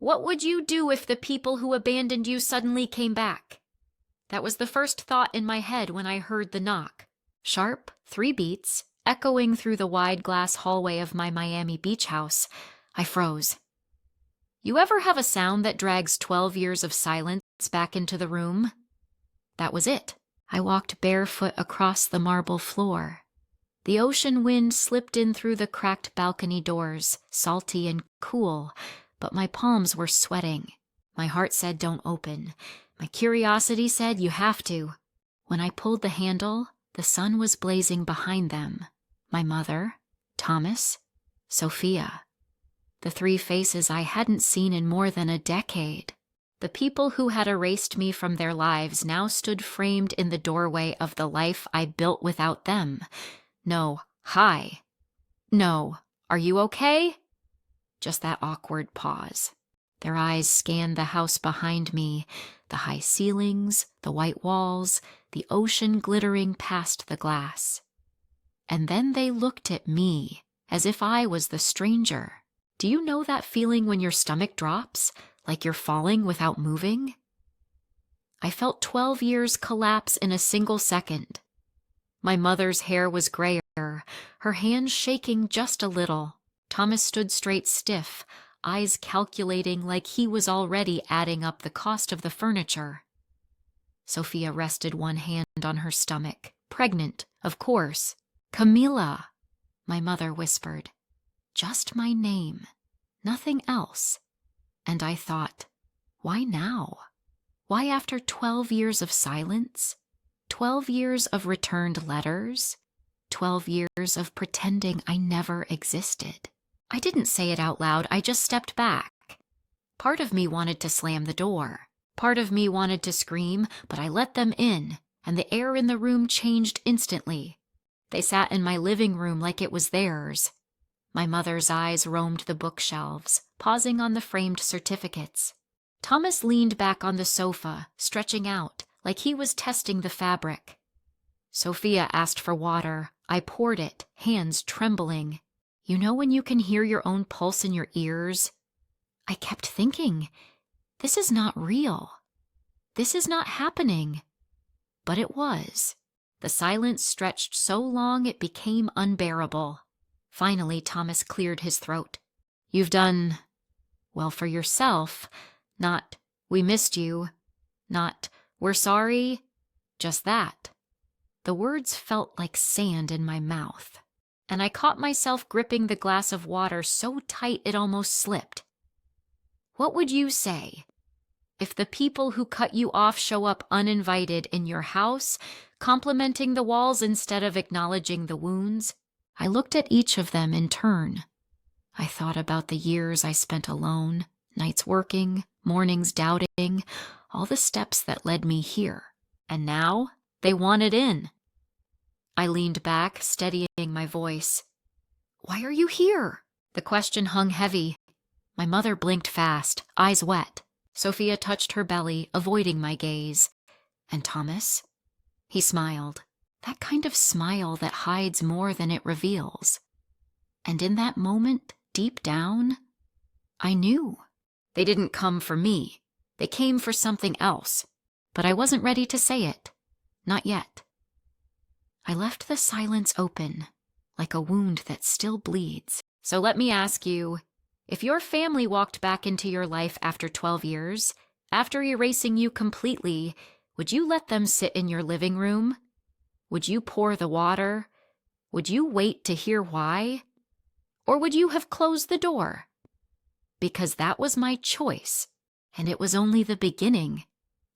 What would you do if the people who abandoned you suddenly came back? That was the first thought in my head when I heard the knock. Sharp, 3 beats, echoing through the wide glass hallway of my Miami beach house. I froze. You ever have a sound that drags 12 years of silence back into the room? That was it. I walked barefoot across the marble floor. The ocean wind slipped in through the cracked balcony doors, salty and cool, but my palms were sweating. My heart said, don't open. My curiosity said, you have to. When I pulled the handle, the sun was blazing behind them. My mother, Thomas, Sophia. The 3 faces I hadn't seen in more than a decade. The people who had erased me from their lives now stood framed in the doorway of the life I built without them. No, hi. No, are you okay? Just that awkward pause. Their eyes scanned the house behind me, the high ceilings, the white walls, the ocean glittering past the glass. And then they looked at me, as if I was the stranger. Do you know that feeling when your stomach drops, like you're falling without moving? I felt 12 years collapse in a single second. My mother's hair was grayer, her hands shaking just a little. Thomas stood straight stiff, eyes calculating like he was already adding up the cost of the furniture. Sophia rested one hand on her stomach. Pregnant, of course. Camilla, my mother whispered. Just my name, nothing else. And I thought, why now? Why after 12 years of silence? 12 years of returned letters? 12 years of pretending I never existed? I didn't say it out loud, I just stepped back. Part of me wanted to slam the door. Part of me wanted to scream, but I let them in, and the air in the room changed instantly. They sat in my living room like it was theirs. My mother's eyes roamed the bookshelves, pausing on the framed certificates. Thomas leaned back on the sofa, stretching out, like he was testing the fabric. Sophia asked for water. I poured it, hands trembling. You know when you can hear your own pulse in your ears? I kept thinking, this is not real. This is not happening. But it was. The silence stretched so long it became unbearable. Finally, Thomas cleared his throat. You've done, well, for yourself. Not, we missed you. Not, we're sorry. Just that. The words felt like sand in my mouth, and I caught myself gripping the glass of water so tight it almost slipped. What would you say if the people who cut you off show up uninvited in your house, complimenting the walls instead of acknowledging the wounds? I looked at each of them in turn. I thought about the years I spent alone, nights working, mornings doubting, all the steps that led me here. And now they wanted in. I leaned back, steadying my voice. Why are you here? The question hung heavy. My mother blinked fast, eyes wet. Sophia touched her belly, avoiding my gaze. And Thomas? He smiled. That kind of smile that hides more than it reveals. And in that moment, deep down, I knew. They didn't come for me. They came for something else. But I wasn't ready to say it. Not yet. I left the silence open, like a wound that still bleeds. So let me ask you, if your family walked back into your life after 12 years, after erasing you completely, would you let them sit in your living room? Would you pour the water? Would you wait to hear why? Or would you have closed the door? Because that was my choice, and it was only the beginning.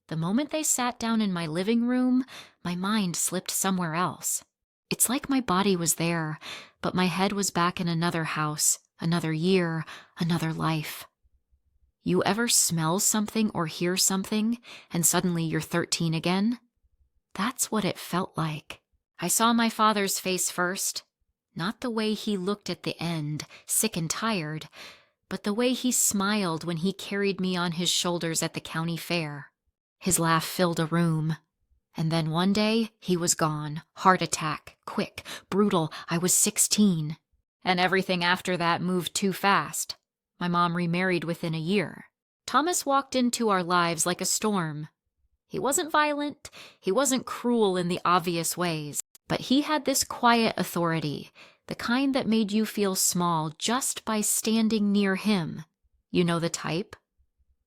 The moment they sat down in my living room, my mind slipped somewhere else. It's like my body was there, but my head was back in another house, another year, another life. You ever smell something or hear something, and suddenly you're 13 again? That's what it felt like. I saw my father's face first, not the way he looked at the end, sick and tired, but the way he smiled when he carried me on his shoulders at the county fair. His laugh filled a room. And then one day, he was gone. Heart attack. Quick. Brutal. I was 16. And everything after that moved too fast. My mom remarried within a year. Thomas walked into our lives like a storm. He wasn't violent, he wasn't cruel in the obvious ways, but he had this quiet authority, the kind that made you feel small just by standing near him. You know the type?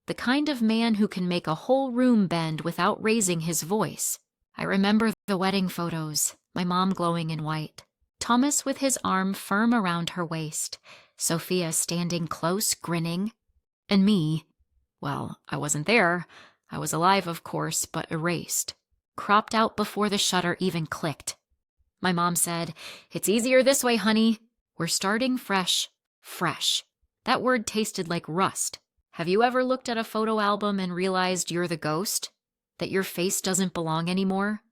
The kind of man who can make a whole room bend without raising his voice. I remember the wedding photos, my mom glowing in white, Thomas with his arm firm around her waist, Sophia standing close, grinning, and me, well, I wasn't there. I was alive, of course, but erased, cropped out before the shutter even clicked. My mom said, "It's easier this way, honey. We're starting fresh." Fresh. That word tasted like rust. Have you ever looked at a photo album and realized you're the ghost? That your face doesn't belong anymore?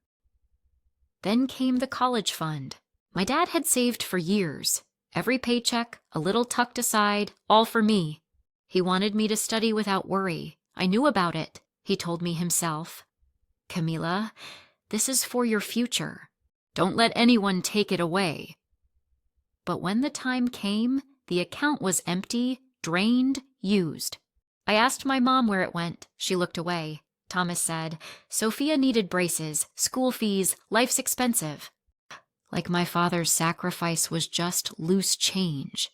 Then came the college fund. My dad had saved for years. Every paycheck, a little tucked aside, all for me. He wanted me to study without worry. I knew about it, he told me himself. "Camila, this is for your future. Don't let anyone take it away." But when the time came, the account was empty, drained, used. I asked my mom where it went. She looked away. Thomas said, "Sophia needed braces, school fees, life's expensive." Like my father's sacrifice was just loose change.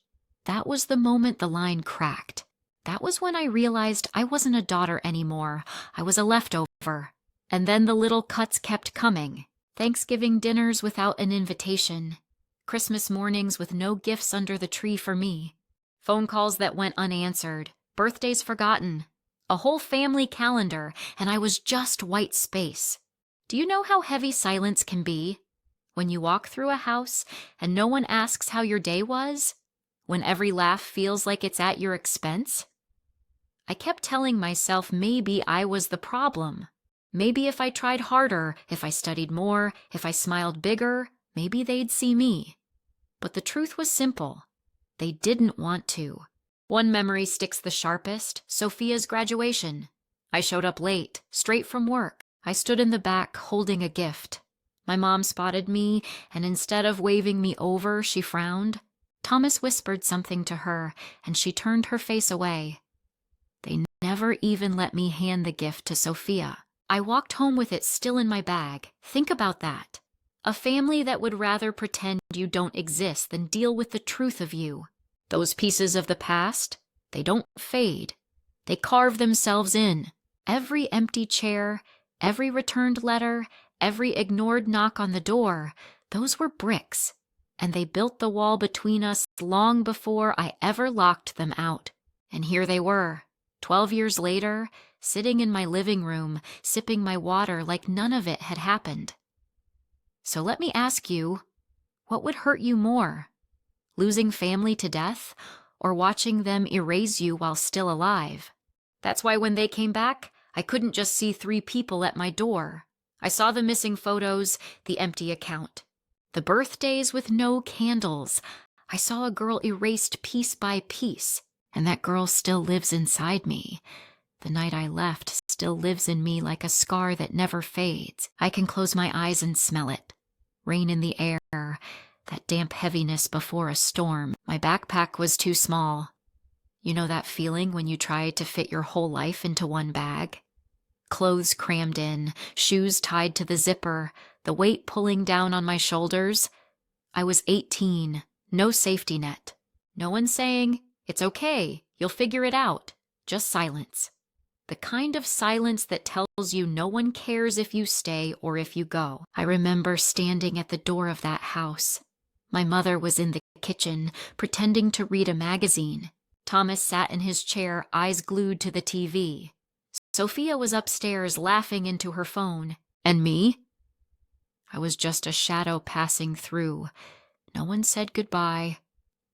That was the moment the line cracked. That was when I realized I wasn't a daughter anymore. I was a leftover. And then the little cuts kept coming. Thanksgiving dinners without an invitation. Christmas mornings with no gifts under the tree for me. Phone calls that went unanswered. Birthdays forgotten. A whole family calendar, and I was just white space. Do you know how heavy silence can be? When you walk through a house and no one asks how your day was? When every laugh feels like it's at your expense? I kept telling myself maybe I was the problem. Maybe if I tried harder, if I studied more, if I smiled bigger, maybe they'd see me. But the truth was simple. They didn't want to. One memory sticks the sharpest, Sophia's graduation. I showed up late, straight from work. I stood in the back holding a gift. My mom spotted me, and instead of waving me over, she frowned. Thomas whispered something to her, and she turned her face away. They never even let me hand the gift to Sophia. I walked home with it still in my bag. Think about that. A family that would rather pretend you don't exist than deal with the truth of you. Those pieces of the past, they don't fade. They carve themselves in. Every empty chair, every returned letter, every ignored knock on the door, those were bricks. And they built the wall between us long before I ever locked them out. And here they were, 12 years later, sitting in my living room, sipping my water like none of it had happened. So let me ask you, what would hurt you more? Losing family to death, or watching them erase you while still alive? That's why when they came back, I couldn't just see 3 people at my door. I saw the missing photos, the empty account. The birthdays with no candles. I saw a girl erased piece by piece, and that girl still lives inside me. The night I left still lives in me like a scar that never fades. I can close my eyes and smell it. Rain in the air, that damp heaviness before a storm. My backpack was too small. You know that feeling when you try to fit your whole life into one bag? Clothes crammed in, shoes tied to the zipper, the weight pulling down on my shoulders. I was 18, no safety net. No one saying, "It's okay, you'll figure it out." Just silence. The kind of silence that tells you no one cares if you stay or if you go. I remember standing at the door of that house. My mother was in the kitchen, pretending to read a magazine. Thomas sat in his chair, eyes glued to the TV. Sophia was upstairs laughing into her phone. And me? I was just a shadow passing through. No one said goodbye,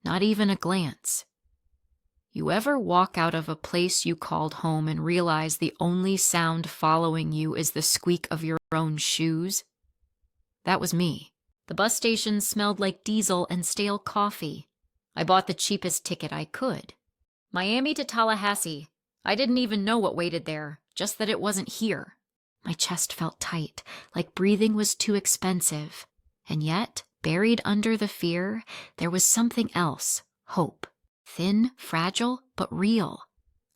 not even a glance. You ever walk out of a place you called home and realize the only sound following you is the squeak of your own shoes? That was me. The bus station smelled like diesel and stale coffee. I bought the cheapest ticket I could. Miami to Tallahassee. I didn't even know what waited there, just that it wasn't here. My chest felt tight, like breathing was too expensive. And yet, buried under the fear, there was something else, hope. Thin, fragile, but real.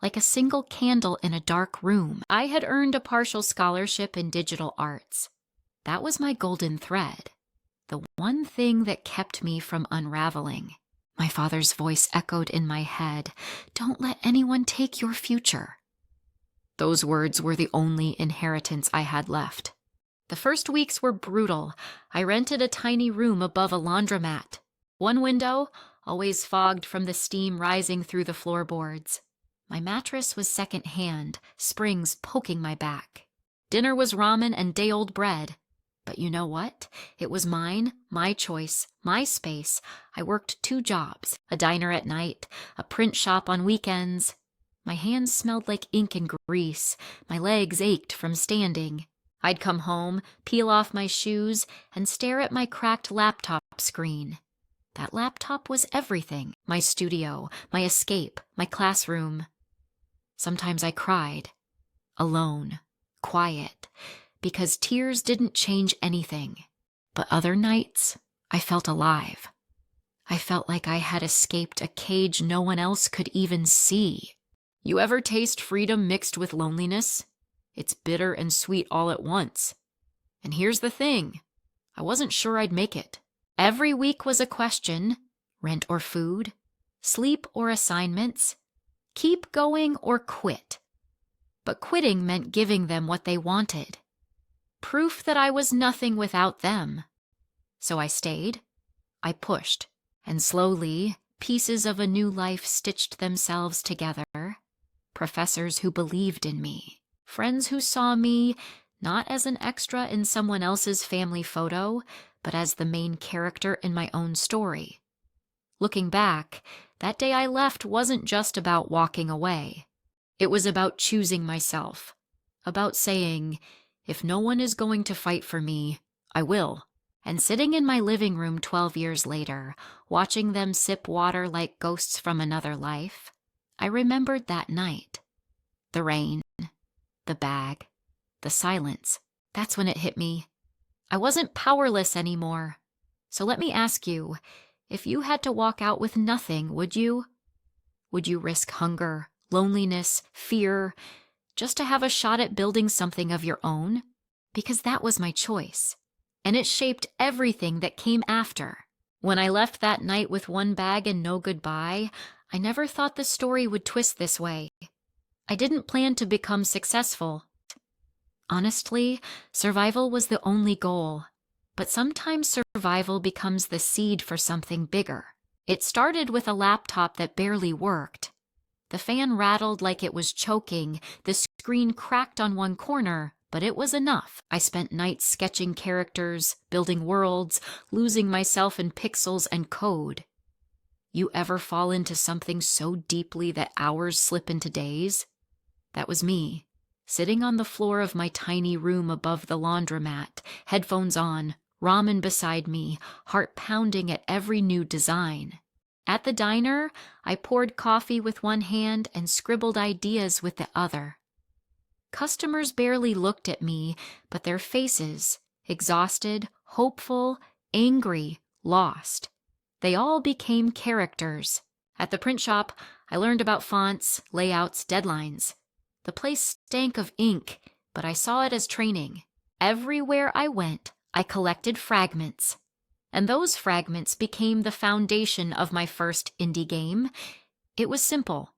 like a single candle in a dark room. I had earned a partial scholarship in digital arts. That was my golden thread, the one thing that kept me from unraveling. My father's voice echoed in my head, "Don't let anyone take your future." Those words were the only inheritance I had left. The first weeks were brutal. I rented a tiny room above a laundromat. One window, always fogged from the steam rising through the floorboards. My mattress was second-hand, springs poking my back. Dinner was ramen and day-old bread. But you know what? It was mine, my choice, my space. I worked 2 jobs, a diner at night, a print shop on weekends. My hands smelled like ink and grease. My legs ached from standing. I'd come home, peel off my shoes, and stare at my cracked laptop screen. That laptop was everything. My studio, my escape, my classroom. Sometimes I cried. Alone. Quiet. Because tears didn't change anything. But other nights, I felt alive. I felt like I had escaped a cage no one else could even see. You ever taste freedom mixed with loneliness? It's bitter and sweet all at once. And here's the thing. I wasn't sure I'd make it. Every week was a question: rent or food, sleep or assignments, keep going or quit. But quitting meant giving them what they wanted. Proof that I was nothing without them. So I stayed. I pushed. And slowly, pieces of a new life stitched themselves together. Professors who believed in me. Friends who saw me not as an extra in someone else's family photo, but as the main character in my own story. Looking back, that day I left wasn't just about walking away. It was about choosing myself. About saying, if no one is going to fight for me, I will. And sitting in my living room 12 years later, watching them sip water like ghosts from another life, I remembered that night. The rain, the bag, the silence. That's when it hit me. I wasn't powerless anymore. So let me ask you, if you had to walk out with nothing, would you? Would you risk hunger, loneliness, fear, just to have a shot at building something of your own? Because that was my choice. And it shaped everything that came after. When I left that night with one bag and no goodbye, I never thought the story would twist this way. I didn't plan to become successful. Honestly, survival was the only goal. But sometimes survival becomes the seed for something bigger. It started with a laptop that barely worked. The fan rattled like it was choking, the screen cracked on one corner, but it was enough. I spent nights sketching characters, building worlds, losing myself in pixels and code. You ever fall into something so deeply that hours slip into days? That was me, sitting on the floor of my tiny room above the laundromat, headphones on, ramen beside me, heart pounding at every new design. At the diner, I poured coffee with one hand and scribbled ideas with the other. Customers barely looked at me, but their faces, exhausted, hopeful, angry, lost. They all became characters. At the print shop, I learned about fonts, layouts, deadlines. The place stank of ink, but I saw it as training. Everywhere I went, I collected fragments. And those fragments became the foundation of my first indie game. It was simple.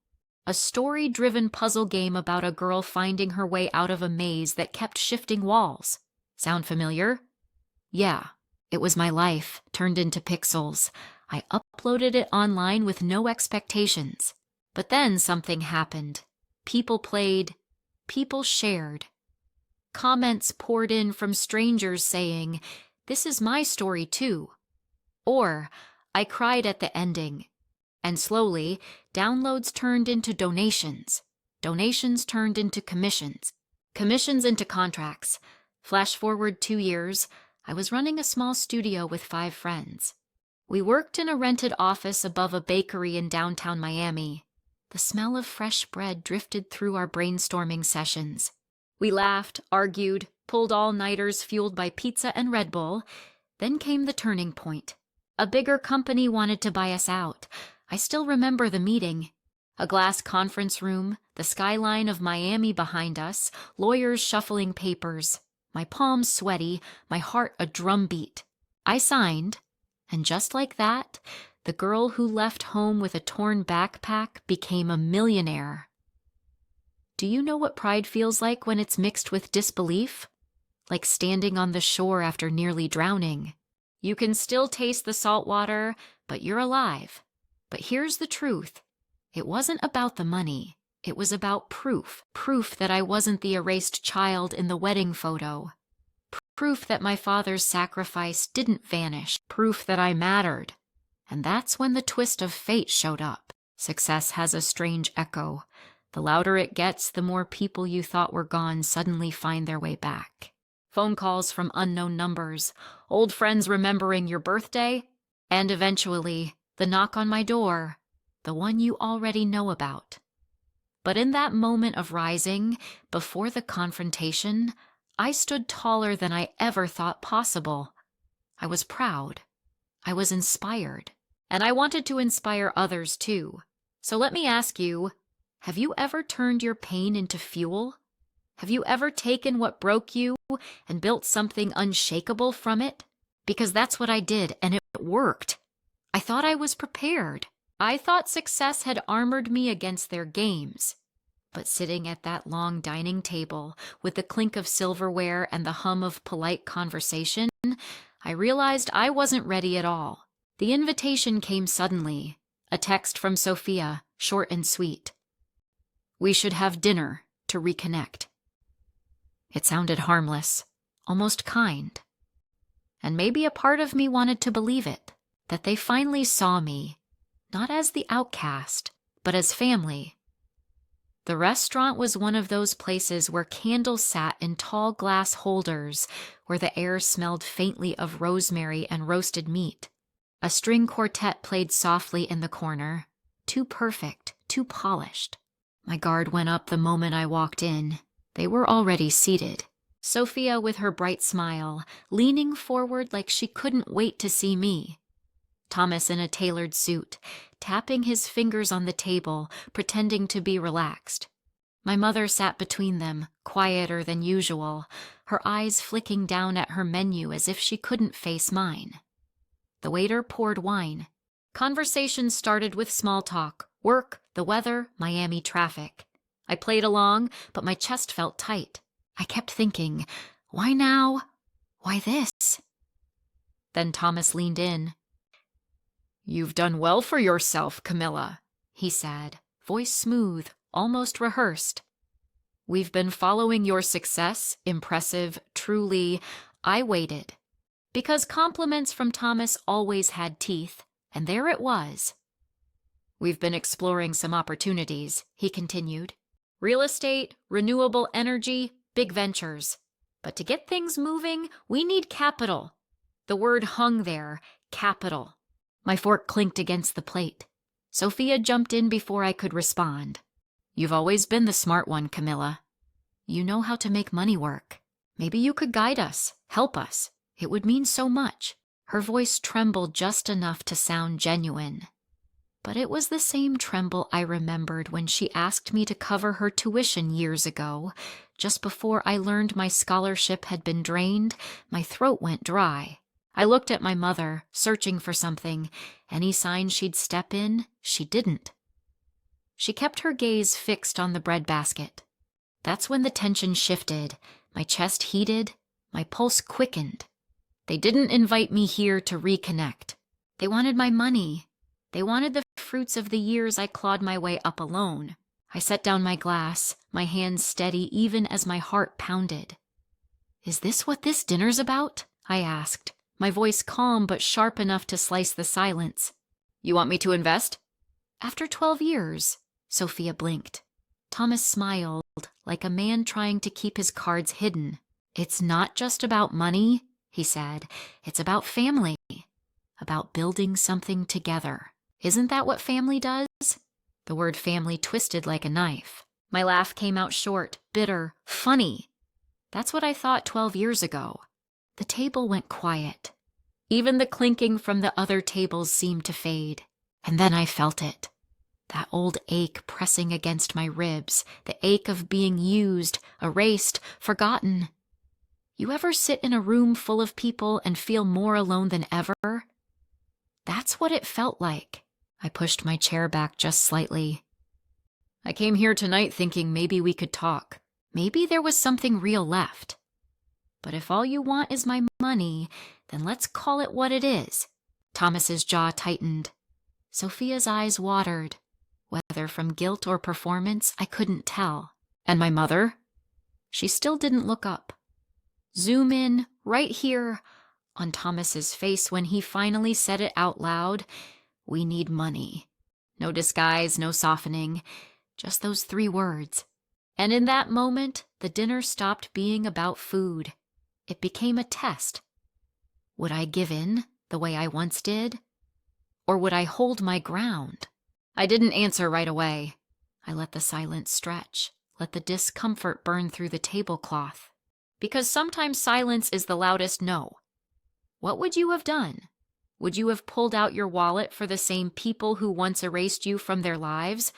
A story-driven puzzle game about a girl finding her way out of a maze that kept shifting walls. Sound familiar? Yeah, it was my life, turned into pixels. I uploaded it online with no expectations. But then something happened. People played. People shared. Comments poured in from strangers saying, "This is my story too." Or, I cried at the ending. And slowly, downloads turned into donations. Donations turned into commissions. Commissions into contracts. Flash forward 2 years, I was running a small studio with 5 friends. We worked in a rented office above a bakery in downtown Miami. The smell of fresh bread drifted through our brainstorming sessions. We laughed, argued, pulled all-nighters fueled by pizza and Red Bull. Then came the turning point. A bigger company wanted to buy us out. I still remember the meeting. A glass conference room, the skyline of Miami behind us, lawyers shuffling papers, my palms sweaty, my heart a drumbeat. I signed, and just like that, the girl who left home with a torn backpack became a millionaire. Do you know what pride feels like when it's mixed with disbelief? Like standing on the shore after nearly drowning. You can still taste the salt water, but you're alive. But here's the truth. It wasn't about the money. It was about proof. Proof that I wasn't the erased child in the wedding photo. Proof that my father's sacrifice didn't vanish. Proof that I mattered. And that's when the twist of fate showed up. Success has a strange echo. The louder it gets, the more people you thought were gone suddenly find their way back. Phone calls from unknown numbers, old friends remembering your birthday, and eventually, the knock on my door, the one you already know about. But in that moment of rising, before the confrontation, I stood taller than I ever thought possible. I was proud. I was inspired. And I wanted to inspire others too. So let me ask you, have you ever turned your pain into fuel? Have you ever taken what broke you and built something unshakable from it? Because that's what I did, and it worked. I thought I was prepared. I thought success had armored me against their games. But sitting at that long dining table with the clink of silverware and the hum of polite conversation, I realized I wasn't ready at all. The invitation came suddenly, a text from Sophia, short and sweet. We should have dinner to reconnect. It sounded harmless, almost kind. And maybe a part of me wanted to believe it, that they finally saw me, not as the outcast, but as family. The restaurant was one of those places where candles sat in tall glass holders, where the air smelled faintly of rosemary and roasted meat. A string quartet played softly in the corner, too perfect, too polished. My guard went up the moment I walked in. They were already seated. Sophia with her bright smile, leaning forward like she couldn't wait to see me. Thomas in a tailored suit, tapping his fingers on the table, pretending to be relaxed. My mother sat between them, quieter than usual, her eyes flicking down at her menu as if she couldn't face mine. The waiter poured wine. Conversation started with small talk, work, the weather, Miami traffic. I played along, but my chest felt tight. I kept thinking, why now? Why this? Then Thomas leaned in. You've done well for yourself, Camilla, he said, voice smooth, almost rehearsed. We've been following your success, impressive, truly. I waited. Because compliments from Thomas always had teeth, and there it was. We've been exploring some opportunities, he continued. Real estate, renewable energy, big ventures. But to get things moving, we need capital. The word hung there, capital. My fork clinked against the plate. Sophia jumped in before I could respond. You've always been the smart one, Camilla. You know how to make money work. Maybe you could guide us, help us. It would mean so much. Her voice trembled just enough to sound genuine. But it was the same tremble I remembered when she asked me to cover her tuition years ago. Just before I learned my scholarship had been drained, my throat went dry. I looked at my mother, searching for something. Any sign she'd step in, she didn't. She kept her gaze fixed on the breadbasket. That's when the tension shifted. My chest heated, my pulse quickened. They didn't invite me here to reconnect. They wanted my money. They wanted the fruits of the years I clawed my way up alone. I set down my glass, my hands steady even as my heart pounded. Is this what this dinner's about? I asked, my voice calm but sharp enough to slice the silence. You want me to invest? After 12 years, Sophia blinked. Thomas smiled, like a man trying to keep his cards hidden. It's not just about money, he said. It's about family, about building something together. Isn't that what family does? The word family twisted like a knife. My laugh came out short, bitter, funny. That's what I thought 12 years ago. The table went quiet. Even the clinking from the other tables seemed to fade. And then I felt it. That old ache pressing against my ribs, the ache of being used, erased, forgotten. You ever sit in a room full of people and feel more alone than ever? That's what it felt like. I pushed my chair back just slightly. I came here tonight thinking maybe we could talk. Maybe there was something real left. But if all you want is my money, then let's call it what it is. Thomas's jaw tightened. Sophia's eyes watered. Whether from guilt or performance, I couldn't tell. And my mother? She still didn't look up. Zoom in, right here, on Thomas's face when he finally said it out loud. We need money. No disguise, no softening. Just those 3 words. And in that moment, the dinner stopped being about food. It became a test. Would I give in the way I once did? Or would I hold my ground? I didn't answer right away. I let the silence stretch, let the discomfort burn through the tablecloth. Because sometimes silence is the loudest no. What would you have done? Would you have pulled out your wallet for the same people who once erased you from their lives?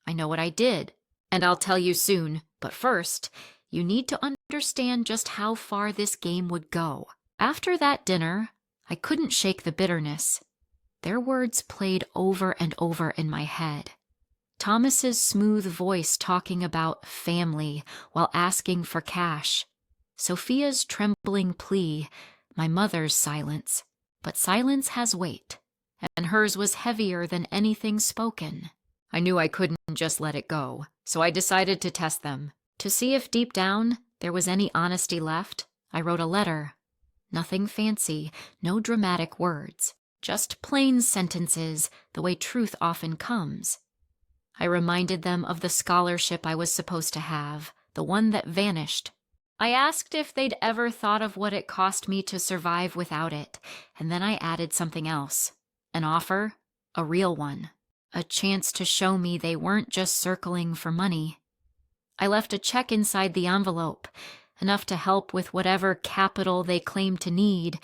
I know what I did, and I'll tell you soon. But first, you need to understand just how far this game would go. After that dinner, I couldn't shake the bitterness. Their words played over and over in my head. Thomas's smooth voice talking about family while asking for cash. Sophia's trembling plea, my mother's silence. But silence has weight, and hers was heavier than anything spoken. I knew I couldn't just let it go, so I decided to test them. To see if deep down there was any honesty left, I wrote a letter. Nothing fancy, no dramatic words. Just plain sentences, the way truth often comes. I reminded them of the scholarship I was supposed to have, the one that vanished. I asked if they'd ever thought of what it cost me to survive without it, and then I added something else. An offer, a real one. A chance to show me they weren't just circling for money. I left a check inside the envelope, enough to help with whatever capital they claimed to need,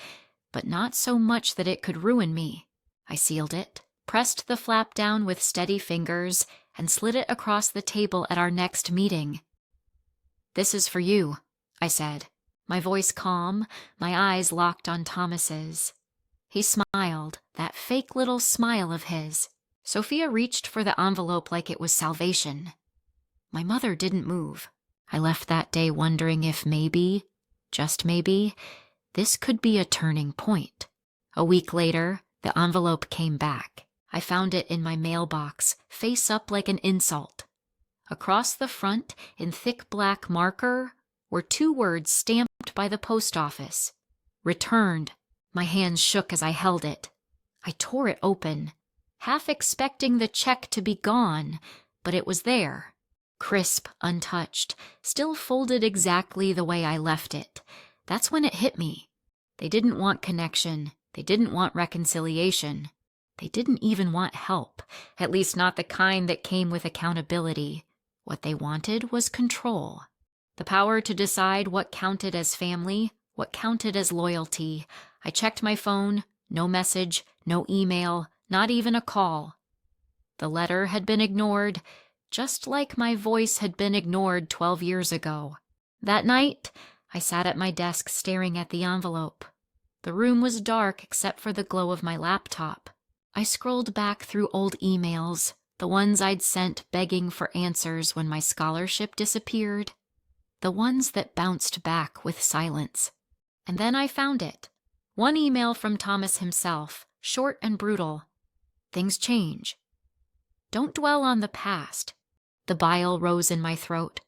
but not so much that it could ruin me. I sealed it, pressed the flap down with steady fingers, and slid it across the table at our next meeting. "This is for you," I said, my voice calm, my eyes locked on Thomas's. He smiled, that fake little smile of his. Sophia reached for the envelope like it was salvation. My mother didn't move. I left that day wondering if maybe, just maybe, this could be a turning point. A week later, the envelope came back. I found it in my mailbox, face up like an insult. Across the front, in thick black marker, were 2 words stamped by the post office. Returned. My hands shook as I held it. I tore it open, half expecting the check to be gone, but it was there. Crisp, untouched, still folded exactly the way I left it. That's when it hit me. They didn't want connection. They didn't want reconciliation. They didn't even want help, at least not the kind that came with accountability. What they wanted was control. The power to decide what counted as family, what counted as loyalty. I checked my phone, no message, no email, not even a call. The letter had been ignored, just like my voice had been ignored 12 years ago. That night, I sat at my desk staring at the envelope. The room was dark except for the glow of my laptop. I scrolled back through old emails, the ones I'd sent begging for answers when my scholarship disappeared, the ones that bounced back with silence. And then I found it. One email from Thomas himself, short and brutal. Things change. Don't dwell on the past. The bile rose in my throat.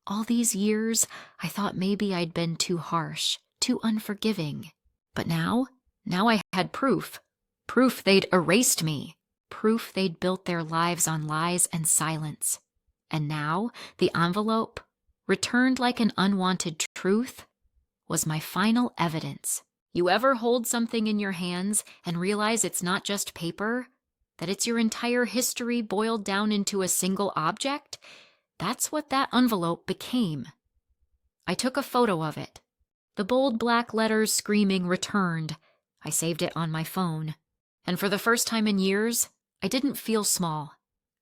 All these years, I thought maybe I'd been too harsh, too unforgiving. But now I had proof. Proof they'd erased me. Proof they'd built their lives on lies and silence. And now, the envelope, returned like an unwanted truth, was my final evidence. You ever hold something in your hands and realize it's not just paper? That it's your entire history boiled down into a single object? That's what that envelope became. I took a photo of it. The bold black letters screaming returned. I saved it on my phone. And for the first time in years, I didn't feel small.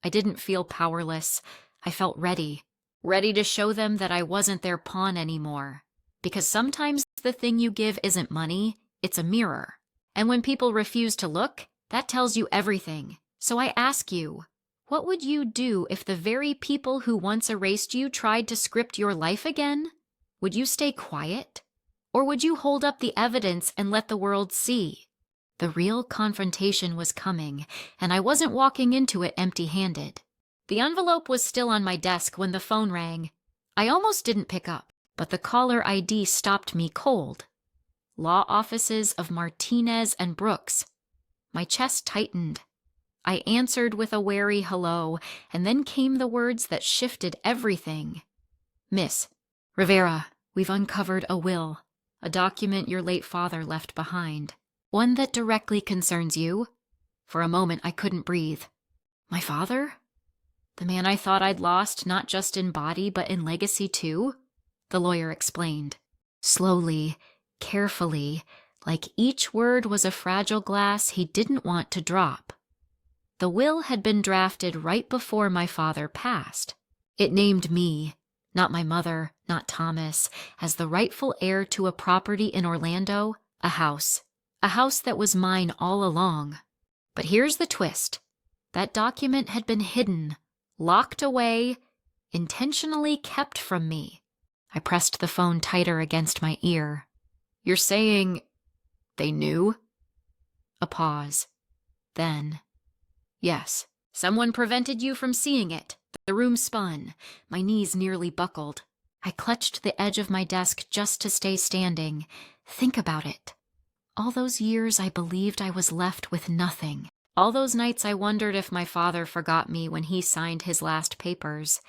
I didn't feel powerless. I felt ready. Ready to show them that I wasn't their pawn anymore. Because sometimes the thing you give isn't money, it's a mirror. And when people refuse to look, that tells you everything. So I ask you, what would you do if the very people who once erased you tried to script your life again? Would you stay quiet? Or would you hold up the evidence and let the world see? The real confrontation was coming, and I wasn't walking into it empty-handed. The envelope was still on my desk when the phone rang. I almost didn't pick up, but the caller ID stopped me cold. Law offices of Martinez and Brooks. My chest tightened. I answered with a wary hello, and then came the words that shifted everything. Miss Rivera, we've uncovered a will, a document your late father left behind. One that directly concerns you. For a moment, I couldn't breathe. My father? The man I thought I'd lost, not just in body, but in legacy too? The lawyer explained. Slowly, carefully, like each word was a fragile glass he didn't want to drop. The will had been drafted right before my father passed. It named me, not my mother, not Thomas, as the rightful heir to a property in Orlando, a house that was mine all along. But here's the twist. That document had been hidden, locked away, intentionally kept from me. I pressed the phone tighter against my ear. You're saying they knew? A pause. Then, yes, someone prevented you from seeing it. The room spun. My knees nearly buckled. I clutched the edge of my desk just to stay standing. Think about it. All those years I believed I was left with nothing. All those nights I wondered if my father forgot me when he signed his last papers.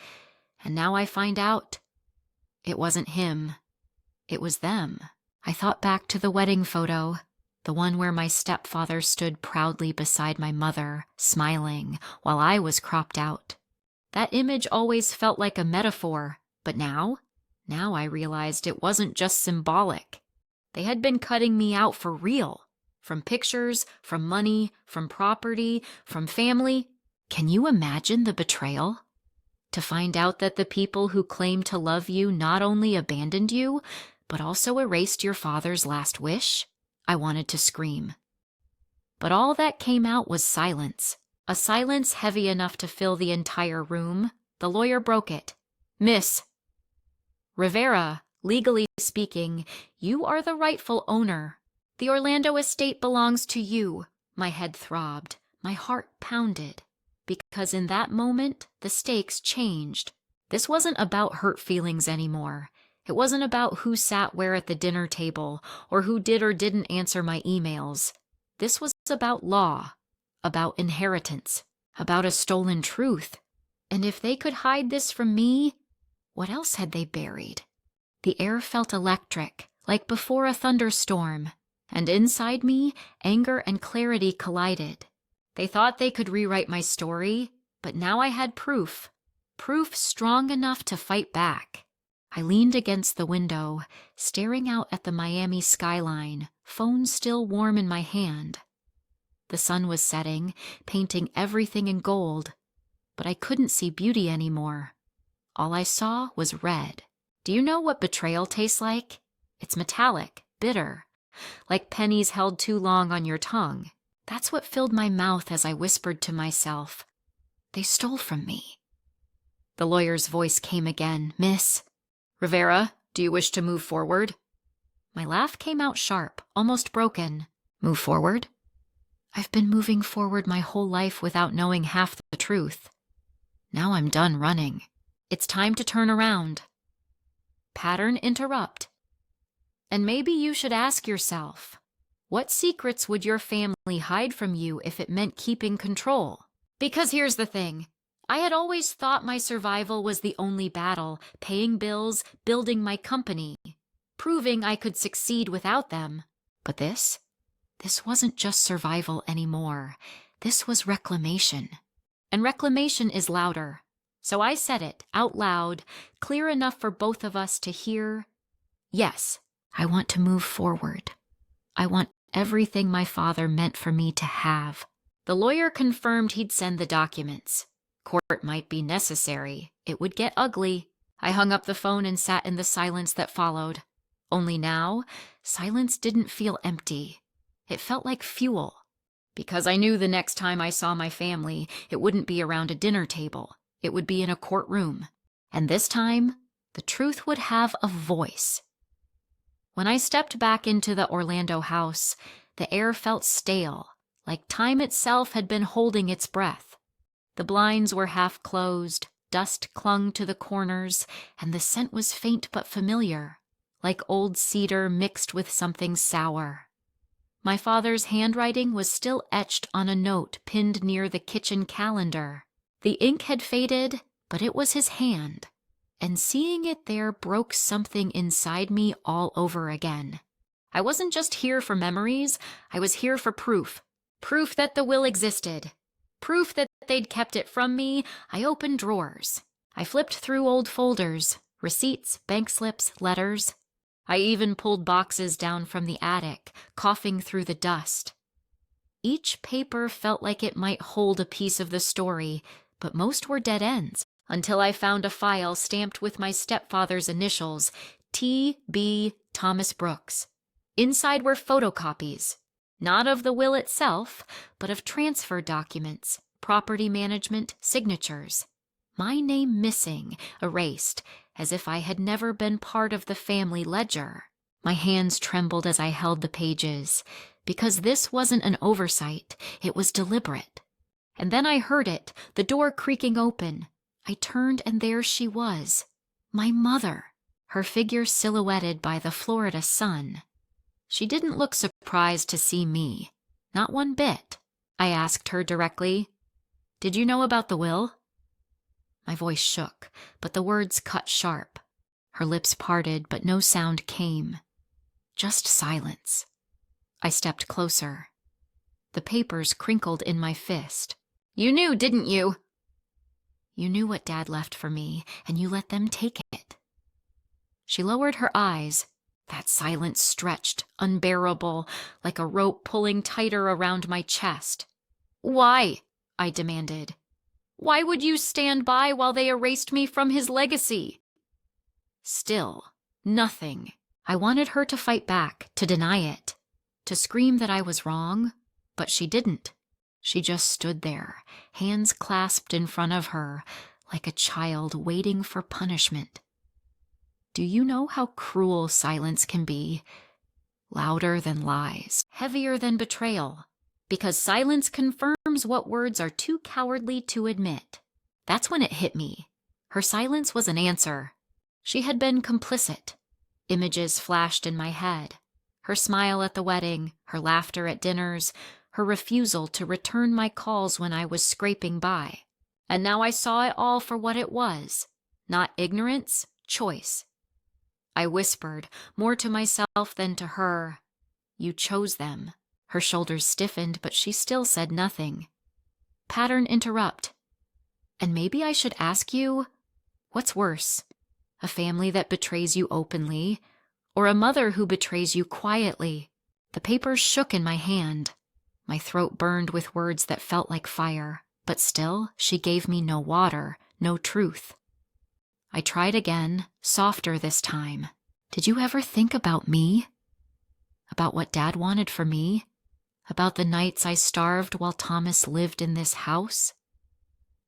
And now I find out. It wasn't him. It was them. I thought back to the wedding photo, the one where my stepfather stood proudly beside my mother, smiling, while I was cropped out. That image always felt like a metaphor, but now I realized it wasn't just symbolic. They had been cutting me out for real. From pictures, from money, from property, from family. Can you imagine the betrayal? To find out that the people who claimed to love you not only abandoned you, but also erased your father's last wish? I wanted to scream. But all that came out was silence. A silence heavy enough to fill the entire room. The lawyer broke it. Miss Rivera, legally speaking, you are the rightful owner. The Orlando estate belongs to you. My head throbbed. My heart pounded. Because in that moment, the stakes changed. This wasn't about hurt feelings anymore. It wasn't about who sat where at the dinner table, or who did or didn't answer my emails. This was about law, about inheritance, about a stolen truth. And if they could hide this from me, what else had they buried? The air felt electric, like before a thunderstorm, and inside me, anger and clarity collided. They thought they could rewrite my story, but now I had proof strong enough to fight back. I leaned against the window, staring out at the Miami skyline, phone still warm in my hand. The sun was setting, painting everything in gold, but I couldn't see beauty anymore. All I saw was red. Do you know what betrayal tastes like? It's metallic, bitter, like pennies held too long on your tongue. That's what filled my mouth as I whispered to myself, they stole from me. The lawyer's voice came again. Miss Rivera, do you wish to move forward? My laugh came out sharp, almost broken. Move forward? I've been moving forward my whole life without knowing half the truth. Now I'm done running. It's time to turn around. Pattern interrupt. And maybe you should ask yourself, what secrets would your family hide from you if it meant keeping control? Because here's the thing. I had always thought my survival was the only battle, paying bills, building my company, proving I could succeed without them. But this wasn't just survival anymore. This was reclamation. And reclamation is louder. So I said it out loud, clear enough for both of us to hear. Yes, I want to move forward. I want everything my father meant for me to have. The lawyer confirmed he'd send the documents. Court might be necessary. It would get ugly. I hung up the phone and sat in the silence that followed. Only now, silence didn't feel empty. It felt like fuel. Because I knew the next time I saw my family, it wouldn't be around a dinner table. It would be in a courtroom. And this time, the truth would have a voice. When I stepped back into the Orlando house, the air felt stale, like time itself had been holding its breath. The blinds were half closed, dust clung to the corners, and the scent was faint but familiar, like old cedar mixed with something sour. My father's handwriting was still etched on a note pinned near the kitchen calendar. The ink had faded, but it was his hand, and seeing it there broke something inside me all over again. I wasn't just here for memories, I was here for proof. Proof that the will existed. Proof that they'd kept it from me. I opened drawers. I flipped through old folders, receipts, bank slips, letters. I even pulled boxes down from the attic, coughing through the dust. Each paper felt like it might hold a piece of the story, but most were dead ends, until I found a file stamped with my stepfather's initials, T.B. Thomas Brooks. Inside were photocopies, not of the will itself, but of transfer documents, property management, signatures. My name missing, erased, as if I had never been part of the family ledger. My hands trembled as I held the pages, because this wasn't an oversight, it was deliberate. And then I heard it, the door creaking open. I turned and there she was, my mother, her figure silhouetted by the Florida sun. She didn't look surprised to see me, not one bit. I asked her directly, "Did you know about the will?" My voice shook, but the words cut sharp. Her lips parted, but no sound came. Just silence. I stepped closer. The papers crinkled in my fist. "You knew, didn't you?" "You knew what Dad left for me, and you let them take it." She lowered her eyes. That silence stretched, unbearable, like a rope pulling tighter around my chest. "Why?" I demanded. "Why would you stand by while they erased me from his legacy?" Still, nothing. I wanted her to fight back, to deny it, to scream that I was wrong, but she didn't. She just stood there, hands clasped in front of her, like a child waiting for punishment. Do you know how cruel silence can be? Louder than lies, heavier than betrayal, because silence confirms what words are too cowardly to admit. That's when it hit me. Her silence was an answer. She had been complicit. Images flashed in my head. Her smile at the wedding, her laughter at dinners, her refusal to return my calls when I was scraping by. And now I saw it all for what it was. Not ignorance, choice. I whispered, more to myself than to her, "You chose them." Her shoulders stiffened, but she still said nothing. Pattern interrupt. "And maybe I should ask you, what's worse? A family that betrays you openly, or a mother who betrays you quietly?" The papers shook in my hand. My throat burned with words that felt like fire, but still she gave me no water, no truth. I tried again, softer this time. "Did you ever think about me? About what Dad wanted for me? About the nights I starved while Thomas lived in this house?"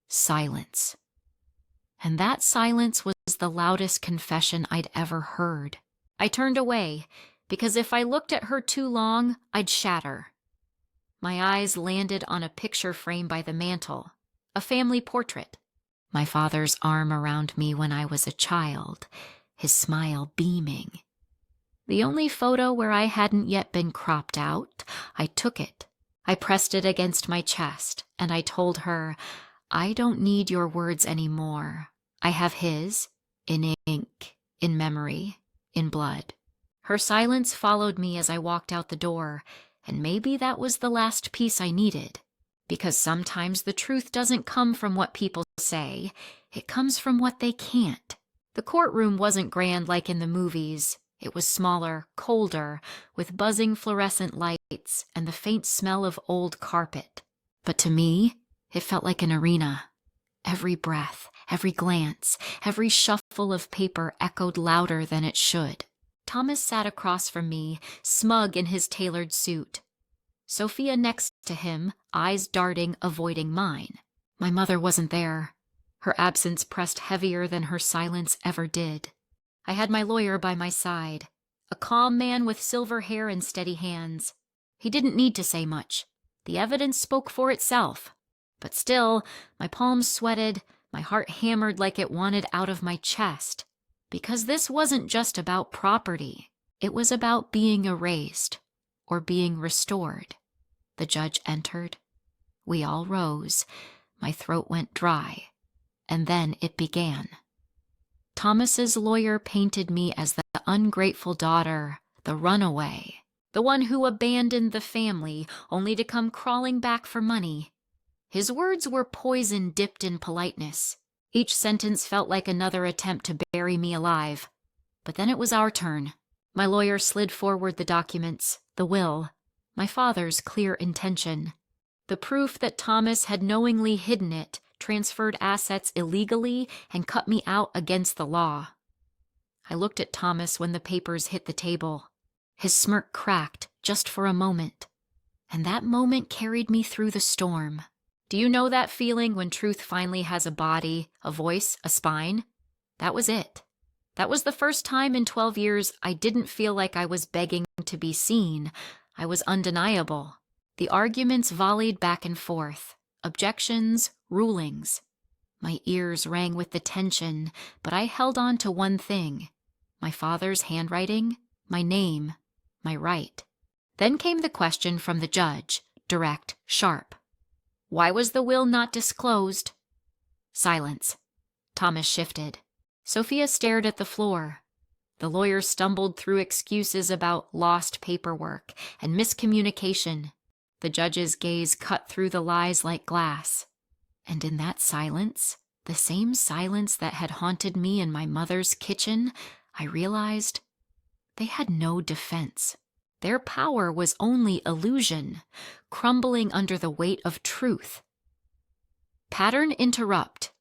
Silence. And that silence was the loudest confession I'd ever heard. I turned away, because if I looked at her too long, I'd shatter. My eyes landed on a picture frame by the mantel, a family portrait. My father's arm around me when I was a child, his smile beaming. The only photo where I hadn't yet been cropped out. I took it. I pressed it against my chest, and I told her, "I don't need your words anymore. I have his, in ink, in memory, in blood." Her silence followed me as I walked out the door, and maybe that was the last piece I needed. Because sometimes the truth doesn't come from what people say, it comes from what they can't. The courtroom wasn't grand like in the movies. It was smaller, colder, with buzzing fluorescent lights and the faint smell of old carpet. But to me, it felt like an arena. Every breath, every glance, every shuffle of paper echoed louder than it should. Thomas sat across from me, smug in his tailored suit. Sophia next to him, eyes darting, avoiding mine. My mother wasn't there. Her absence pressed heavier than her silence ever did. I had my lawyer by my side, a calm man with silver hair and steady hands. He didn't need to say much. The evidence spoke for itself. But still, my palms sweated, my heart hammered like it wanted out of my chest. Because this wasn't just about property. It was about being erased, or being restored. The judge entered. We all rose. My throat went dry. And then it began. Thomas's lawyer painted me as the ungrateful daughter, the runaway, the one who abandoned the family only to come crawling back for money. His words were poison dipped in politeness. Each sentence felt like another attempt to bury me alive. But then it was our turn. My lawyer slid forward the documents, the will, my father's clear intention, the proof that Thomas had knowingly hidden it, transferred assets illegally, and cut me out against the law. I looked at Thomas when the papers hit the table. His smirk cracked just for a moment, and that moment carried me through the storm. Do you know that feeling when truth finally has a body, a voice, a spine? That was it. That was the first time in 12 years I didn't feel like I was begging to be seen. I was undeniable. The arguments volleyed back and forth. Objections, rulings. My ears rang with the tension, but I held on to one thing. My father's handwriting, my name, my right. Then came the question from the judge, direct, sharp. Why was the will not disclosed? Silence. Thomas shifted. Sophia stared at the floor. The lawyer stumbled through excuses about lost paperwork and miscommunication. The judge's gaze cut through the lies like glass. And in that silence, the same silence that had haunted me in my mother's kitchen, I realized they had no defense. Their power was only illusion, crumbling under the weight of truth. Pattern interrupt.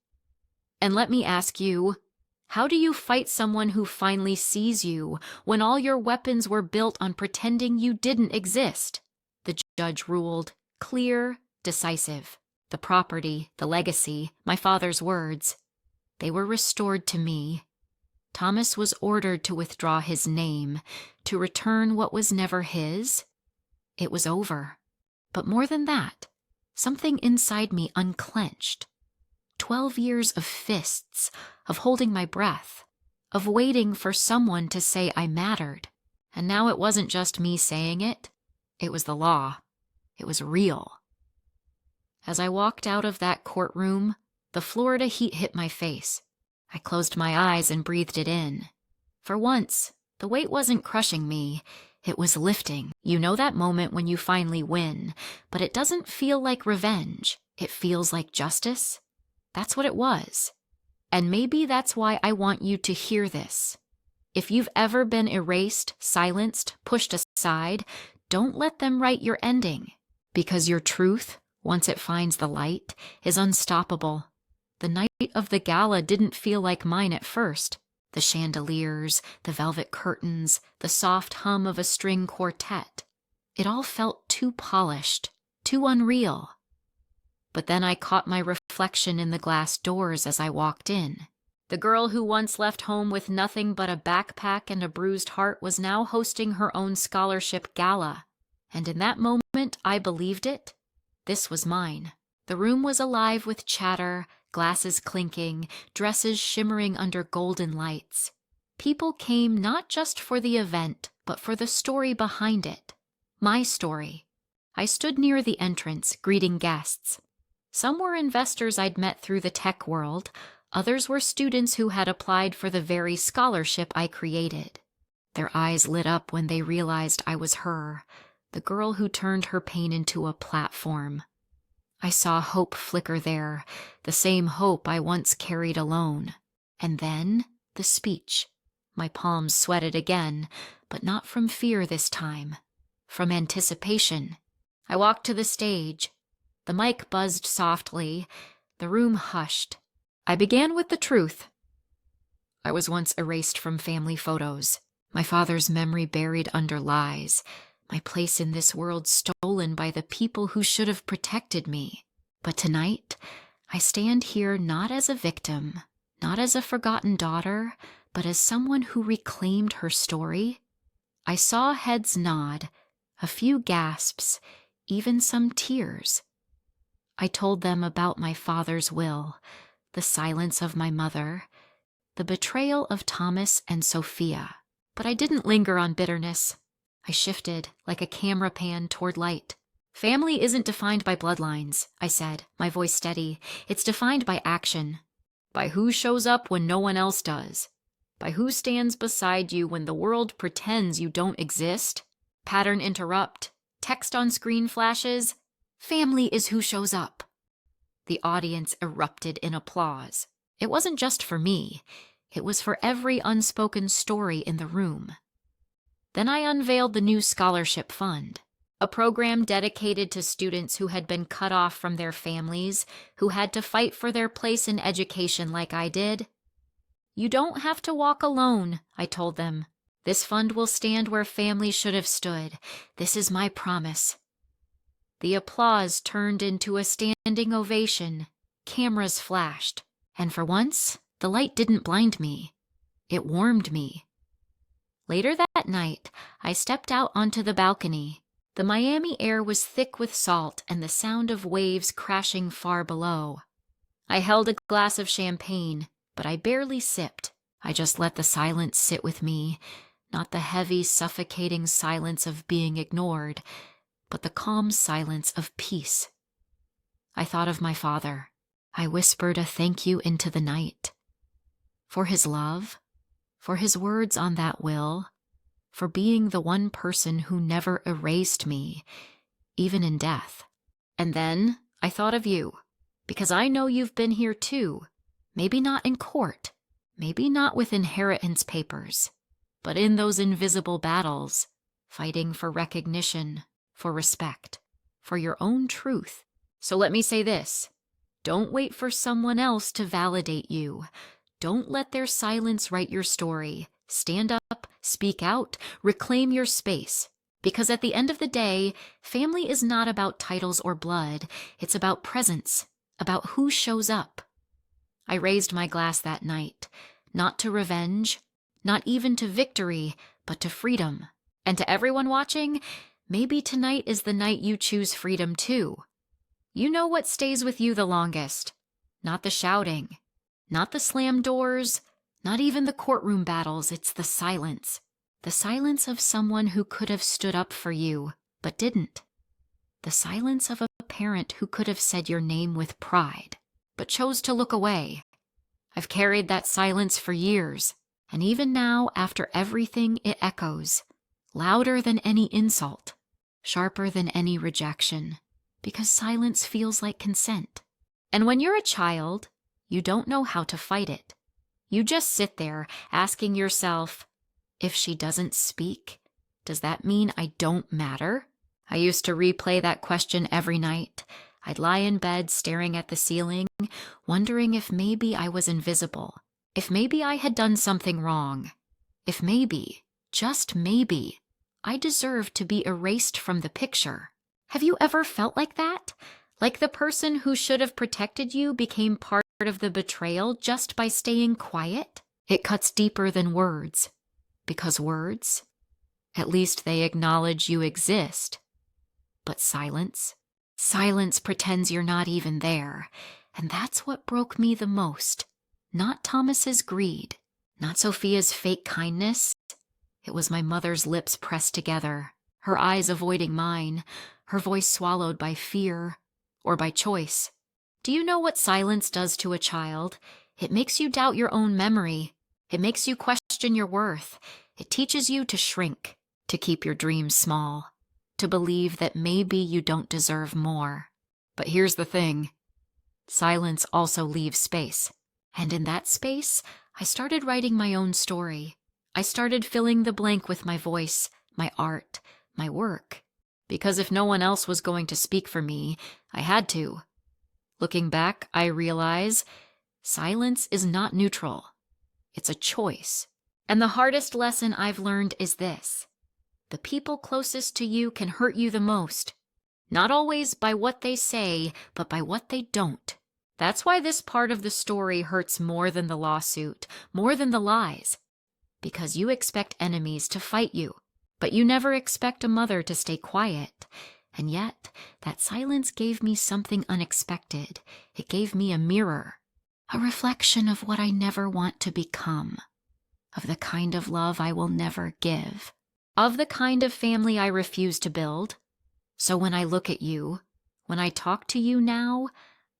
And let me ask you, how do you fight someone who finally sees you when all your weapons were built on pretending you didn't exist? The judge ruled, clear, decisive. The property, the legacy, my father's words, they were restored to me. Thomas was ordered to withdraw his name, to return what was never his. It was over. But more than that, something inside me unclenched. 12 years of fists, of holding my breath, of waiting for someone to say I mattered. And now it wasn't just me saying it. It was the law. It was real. As I walked out of that courtroom, the Florida heat hit my face. I closed my eyes and breathed it in. For once, the weight wasn't crushing me. It was lifting. You know that moment when you finally win, but it doesn't feel like revenge. It feels like justice. That's what it was. And maybe that's why I want you to hear this. If you've ever been erased, silenced, pushed aside, don't let them write your ending. Because your truth, once it finds the light, is unstoppable. The night of the gala didn't feel like mine at first. The chandeliers, the velvet curtains, the soft hum of a string quartet. It all felt too polished, too unreal. But then I caught my reflection in the glass doors as I walked in. The girl who once left home with nothing but a backpack and a bruised heart was now hosting her own scholarship gala. And in that moment, I believed it. This was mine. The room was alive with chatter, glasses clinking, dresses shimmering under golden lights. People came not just for the event, but for the story behind it. My story. I stood near the entrance, greeting guests. Some were investors I'd met through the tech world. Others were students who had applied for the very scholarship I created. Their eyes lit up when they realized I was her, the girl who turned her pain into a platform. I saw hope flicker there, the same hope I once carried alone. And then, the speech. My palms sweated again, but not from fear this time. From anticipation. I walked to the stage. The mic buzzed softly. The room hushed. I began with the truth. I was once erased from family photos, my father's memory buried under lies, my place in this world stolen by the people who should have protected me. But tonight, I stand here not as a victim, not as a forgotten daughter, but as someone who reclaimed her story. I saw heads nod, a few gasps, even some tears. I told them about my father's will, the silence of my mother, the betrayal of Thomas and Sophia. But I didn't linger on bitterness. I shifted, like a camera pan, toward light. Family isn't defined by bloodlines, I said, my voice steady. It's defined by action. By who shows up when no one else does. By who stands beside you when the world pretends you don't exist. Pattern interrupt. Text on screen flashes. Family is who shows up. The audience erupted in applause. It wasn't just for me. It was for every unspoken story in the room. Then I unveiled the new scholarship fund, a program dedicated to students who had been cut off from their families, who had to fight for their place in education like I did. You don't have to walk alone, I told them. This fund will stand where families should have stood. This is my promise. The applause turned into a standing ovation. Cameras flashed. And for once, the light didn't blind me. It warmed me. Later that night, I stepped out onto the balcony. The Miami air was thick with salt and the sound of waves crashing far below. I held a glass of champagne, but I barely sipped. I just let the silence sit with me, not the heavy, suffocating silence of being ignored, but the calm silence of peace. I thought of my father. I whispered a thank you into the night. For his love, for his words on that will, for being the one person who never erased me, even in death. And then I thought of you, because I know you've been here too, maybe not in court, maybe not with inheritance papers, but in those invisible battles, fighting for recognition, for respect, for your own truth. So let me say this. Don't wait for someone else to validate you. Don't let their silence write your story. Stand up, speak out, reclaim your space. Because at the end of the day, family is not about titles or blood. It's about presence, about who shows up. I raised my glass that night, not to revenge, not even to victory, but to freedom. And to everyone watching, maybe tonight is the night you choose freedom too. You know what stays with you the longest. Not the shouting, not the slam doors, not even the courtroom battles. It's the silence. The silence of someone who could have stood up for you, but didn't. The silence of a parent who could have said your name with pride, but chose to look away. I've carried that silence for years, and even now, after everything, it echoes, louder than any insult, sharper than any rejection. Because silence feels like consent. And when you're a child, you don't know how to fight it. You just sit there asking yourself, if she doesn't speak, does that mean I don't matter? I used to replay that question every night. I'd lie in bed staring at the ceiling, wondering if maybe I was invisible, if maybe I had done something wrong, if maybe, just maybe, I deserved to be erased from the picture. Have you ever felt like that? Like the person who should have protected you became part of the betrayal just by staying quiet? It cuts deeper than words. Because words, at least they acknowledge you exist. But silence pretends you're not even there. And that's what broke me the most. Not Thomas's greed, not Sophia's fake kindness. It was my mother's lips pressed together, her eyes avoiding mine, her voice swallowed by fear or by choice. Do you know what silence does to a child? It makes you doubt your own memory. It makes you question your worth. It teaches you to shrink, to keep your dreams small, to believe that maybe you don't deserve more. But here's the thing. Silence also leaves space. And in that space, I started writing my own story. I started filling the blank with my voice, my art, my work. Because if no one else was going to speak for me, I had to. Looking back, I realize silence is not neutral. It's a choice. And the hardest lesson I've learned is this: the people closest to you can hurt you the most. Not always by what they say, but by what they don't. That's why this part of the story hurts more than the lawsuit, more than the lies. Because you expect enemies to fight you, but you never expect a mother to stay quiet. And yet, that silence gave me something unexpected. It gave me a mirror, a reflection of what I never want to become, of the kind of love I will never give, of the kind of family I refuse to build. So when I look at you, when I talk to you now,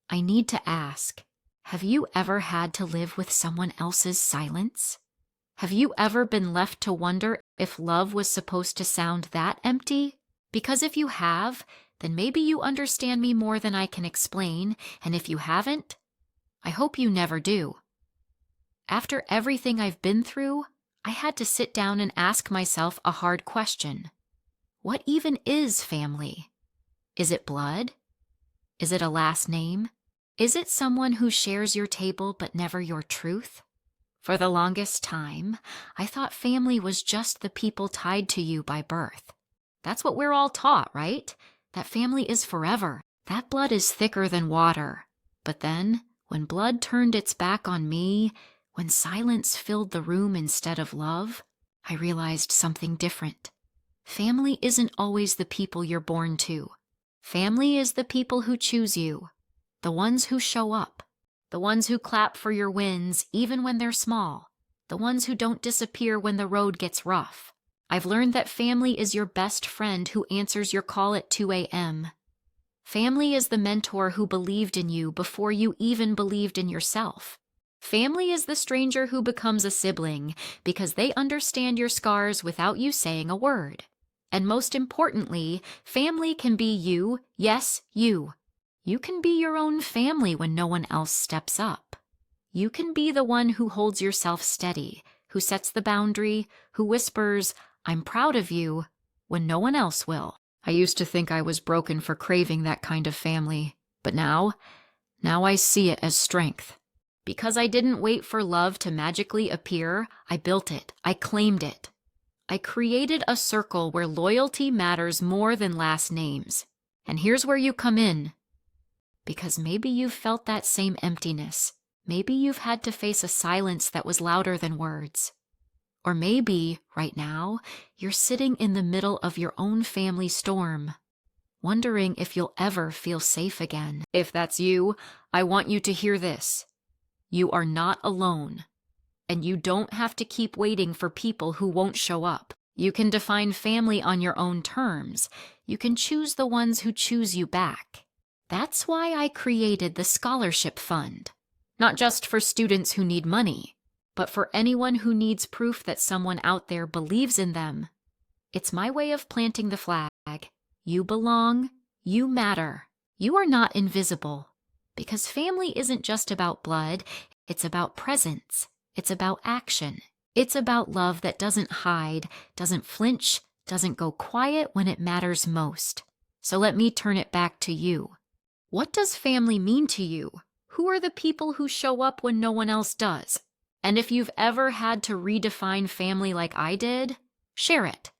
I need to ask, have you ever had to live with someone else's silence? Have you ever been left to wonder if love was supposed to sound that empty? Because if you have, then maybe you understand me more than I can explain, and if you haven't, I hope you never do. After everything I've been through, I had to sit down and ask myself a hard question. What even is family? Is it blood? Is it a last name? Is it someone who shares your table but never your truth? For the longest time, I thought family was just the people tied to you by birth. That's what we're all taught, right? That family is forever. That blood is thicker than water. But then, when blood turned its back on me, when silence filled the room instead of love, I realized something different. Family isn't always the people you're born to. Family is the people who choose you, the ones who show up, the ones who clap for your wins even when they're small, the ones who don't disappear when the road gets rough. I've learned that family is your best friend who answers your call at 2 a.m. Family is the mentor who believed in you before you even believed in yourself. Family is the stranger who becomes a sibling because they understand your scars without you saying a word. And most importantly, family can be you, yes, you. You can be your own family when no one else steps up. You can be the one who holds yourself steady, who sets the boundary, who whispers, "I'm proud of you," when no one else will. I used to think I was broken for craving that kind of family, but now I see it as strength. Because I didn't wait for love to magically appear, I built it, I claimed it. I created a circle where loyalty matters more than last names. And here's where you come in. Because maybe you've felt that same emptiness. Maybe you've had to face a silence that was louder than words. Or maybe, right now, you're sitting in the middle of your own family storm, wondering if you'll ever feel safe again. If that's you, I want you to hear this. You are not alone. And you don't have to keep waiting for people who won't show up. You can define family on your own terms. You can choose the ones who choose you back. That's why I created the Scholarship Fund. Not just for students who need money, but for anyone who needs proof that someone out there believes in them. It's my way of planting the flag. You belong. You matter. You are not invisible. Because family isn't just about blood. It's about presence. It's about action. It's about love that doesn't hide, doesn't flinch, doesn't go quiet when it matters most. So let me turn it back to you. What does family mean to you? Who are the people who show up when no one else does? And if you've ever had to redefine family like I did, share it.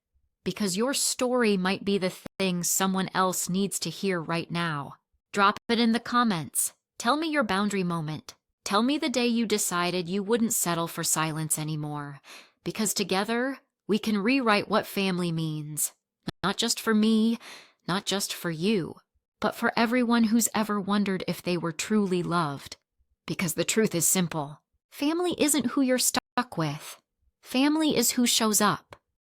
Because your story might be the thing someone else needs to hear right now. Drop it in the comments. Tell me your boundary moment. Tell me the day you decided you wouldn't settle for silence anymore. Because together, we can rewrite what family means. Not just for me, not just for you, but for everyone who's ever wondered if they were truly loved. Because the truth is simple. Family isn't who you're stuck with. Family is who shows up.